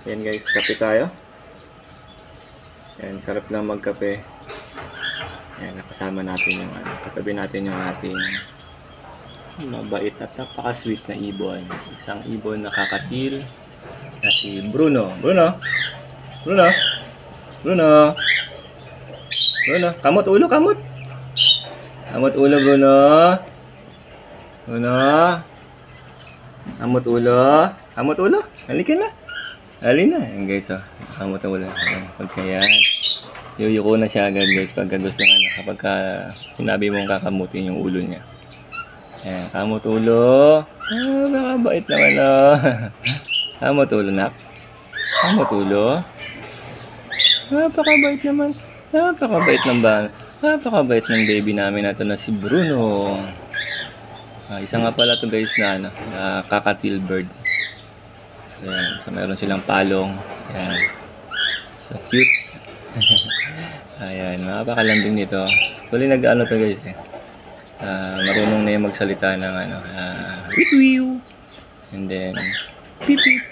Yan guys, kape tayo. Yan, sarap lang magkape. Yan, nakasama natin yung katabi natin yung ating mabait at napaka-sweet na ibon. Isang ibon na kakatil na si Bruno. Bruno! Bruno! Bruno! Bruno! Kamot ulo, kamot! Kamot ulo, Bruno! Bruno! Kamot ulo! Kamot ulo! Halika na! Halika na! Yan guys, oh. Kamot ulo. Pagka yan. Yuyuko na siya agad guys pagka gusto nga kapag sinabi mong kakamutin yung ulo niya. Ayan, kamot ulo. Nakabait naman oh. Kamot ulo nak. Kamot ulo. Napakabait naman. Napakabait ng ba? Napakabait ng baby namin na ito na si Bruno. Isa nga pala ito guys na kakatil bird. Ayan, so meron silang palong. Ayan. So cute. Ayan, napakalambing nito. Tuloy nag-ano to guys eh. Marunong na yung magsalita ng wiw-wiw. And then pip-pip.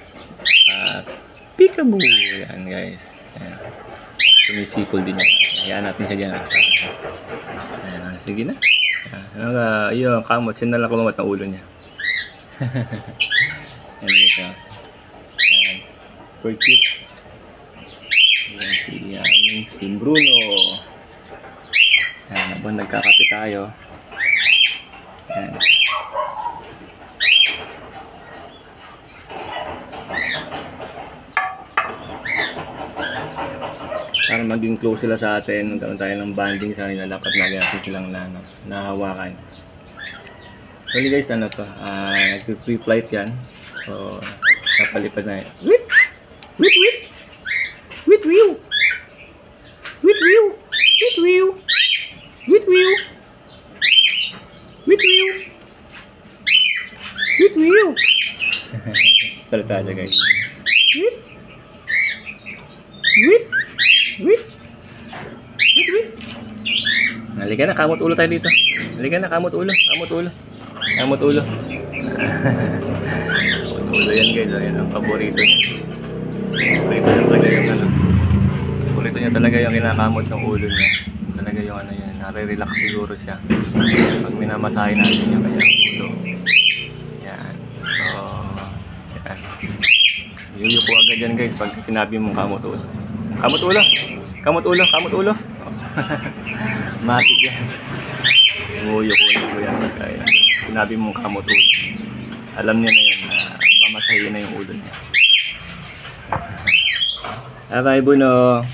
Peekaboo. Ayan guys. Ayan. Sumisikol din yan. Ayan natin siya dyan. Ayan, sige na. Ayan, yun, kamot. Siya na lang kumamat ng ulo niya. Ayan guys. Ayan. For cute. Ayan, si Bruno. Ayan, habang nagkakape tayo. Ayan. Para maging close sila sa atin, magkaroon tayo ng bonding sa kanila, dapat lagi natin silang nahawakan. So guys, ano to? Nag-free flight yan. So, napalipad na yan. Whip! Whip! Whip! Whip! Whip! Whip! Whip! Whip! Whip! Whip! Whip! Whip! Whip! Salita aja guys. Whip! Whip! Whip! Whip! Whip! Halika na, kamot ulo tayo dito. Halika na, kamot ulo. Kamot ulo. Kamot ulo. Kamot ulo yan guys. Ayan ang paborito niya. Paborito niya talaga yung paborito niya talaga yung kinakamot ng ulo niya. Talaga yung yan. Nare-relax siguro siya. Pag minamasahe natin yung kanyang ulo. Yan. So, yan. Yuyuko agad yan guys pag sinabi mong kamot ulo. Kamot ulo! Kamot ulo! Kamot ulo! Matik yan. Yuyuko na po yan. Kaya sinabi mong kamot ulo. Alam niya na yan na mamasahin na yung ulo niya. Bye-bye, Bruno!